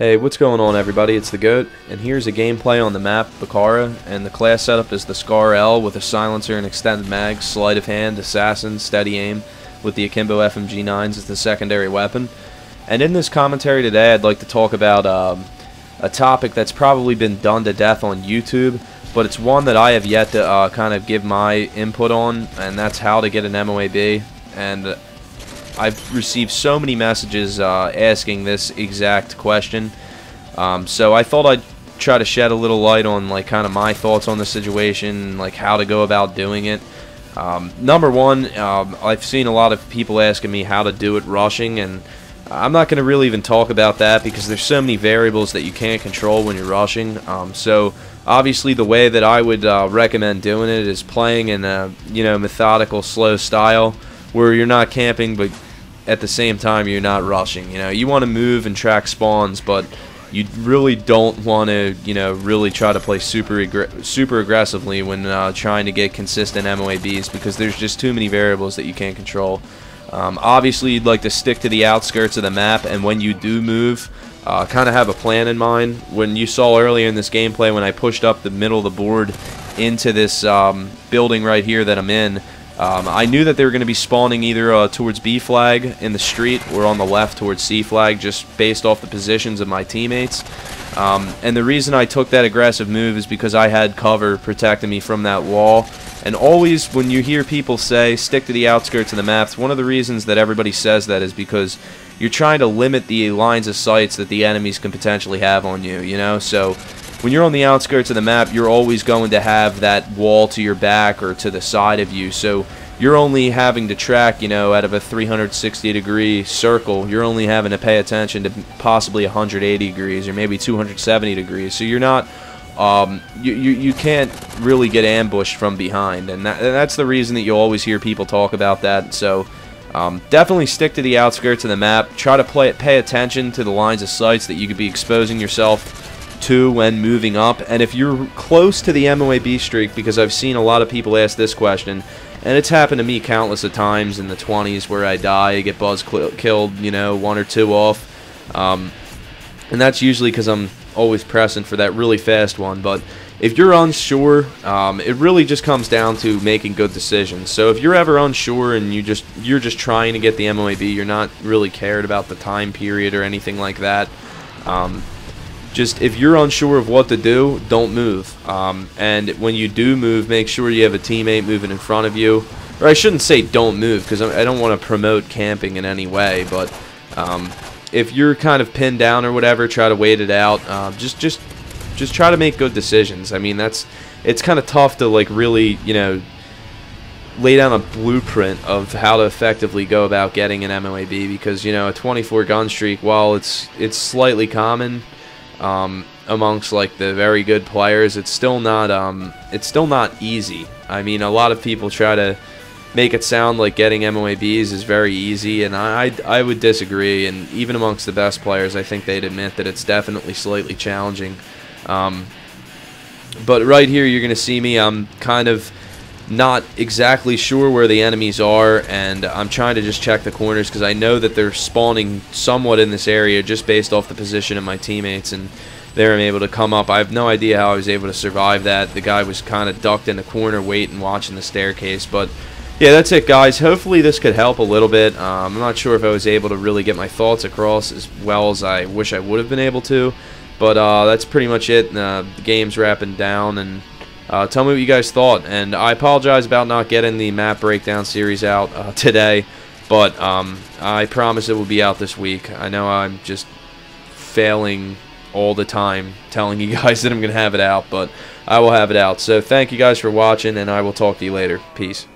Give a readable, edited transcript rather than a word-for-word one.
Hey, what's going on everybody? It's the GOAT, and here's a gameplay on the map Bakaara, and the class setup is the Scar L with a silencer and extended mag, sleight of hand, assassin, steady aim, with the Akimbo FMG9s as the secondary weapon. And in this commentary today, I'd like to talk about a topic that's probably been done to death on YouTube, but it's one that I have yet to kind of give my input on, and that's how to get an MO.A.B. And I've received so many messages asking this exact question, so I thought I'd try to shed a little light on like kind of my thoughts on the situation, like how to go about doing it. Number one, I've seen a lot of people asking me how to do it rushing, and I'm not going to really even talk about that because there's so many variables that you can't control when you're rushing. So obviously the way that I would recommend doing it is playing in a methodical, slow style, where you're not camping, but at the same time you're not rushing. You want to move and track spawns, but you really don't want to, really try to play super aggressively when trying to get consistent MO.A.Bs, because there's just too many variables that you can't control. Obviously, you'd like to stick to the outskirts of the map, and when you do move, kind of have a plan in mind. When you saw earlier in this gameplay, when I pushed up the middle of the board into this building right here that I'm in, I knew that they were going to be spawning either towards B flag in the street or on the left towards C flag, just based off the positions of my teammates. And the reason I took that aggressive move is because I had cover protecting me from that wall. And always when you hear people say stick to the outskirts of the maps, one of the reasons that everybody says that is because you're trying to limit the lines of sights that the enemies can potentially have on you, So when you're on the outskirts of the map, you're always going to have that wall to your back or to the side of you. So you're only having to track, out of a 360-degree circle, you're only having to pay attention to possibly 180 degrees or maybe 270 degrees. So you're not, you can't really get ambushed from behind. And that's the reason that you'll always hear people talk about that. So definitely stick to the outskirts of the map. Try to pay attention to the lines of sights that you could be exposing yourself to when moving up. And if you're close to the MO.A.B streak, because I've seen a lot of people ask this question, and it's happened to me countless of times in the 20s where I die, I get buzz killed, one or two off, and that's usually because I'm always pressing for that really fast one. But if you're unsure, it really just comes down to making good decisions. So if you're ever unsure and you're just trying to get the MO.A.B, you're not really cared about the time period or anything like that, just if you're unsure of what to do, don't move. And when you do move, make sure you have a teammate moving in front of you. Or I shouldn't say don't move, because I don't want to promote camping in any way. But if you're kind of pinned down or whatever, try to wait it out. Just try to make good decisions. I mean, it's kind of tough to like really lay down a blueprint of how to effectively go about getting an MO.A.B, because a 24 gun streak, while it's slightly common amongst like the very good players, it's still not easy. I mean, a lot of people try to make it sound like getting MO.A.Bs is very easy, and I would disagree. And even amongst the best players, I think they'd admit that it's definitely slightly challenging. But right here, you're gonna see me. I'm kind of not exactly sure where the enemies are, and I'm trying to just check the corners because I know that they're spawning somewhat in this area just based off the position of my teammates, and there I'm able to come up. I have no idea how I was able to survive that. The guy was kind of ducked in the corner waiting, watching the staircase. But yeah, that's it, guys. Hopefully this could help a little bit. I'm not sure if I was able to really get my thoughts across as well as I wish I would have been able to, but that's pretty much it. The game's wrapping down, and tell me what you guys thought. And I apologize about not getting the map breakdown series out today, but I promise it will be out this week. I know I'm just failing all the time telling you guys that I'm going to have it out, but I will have it out. So thank you guys for watching, and I will talk to you later. Peace.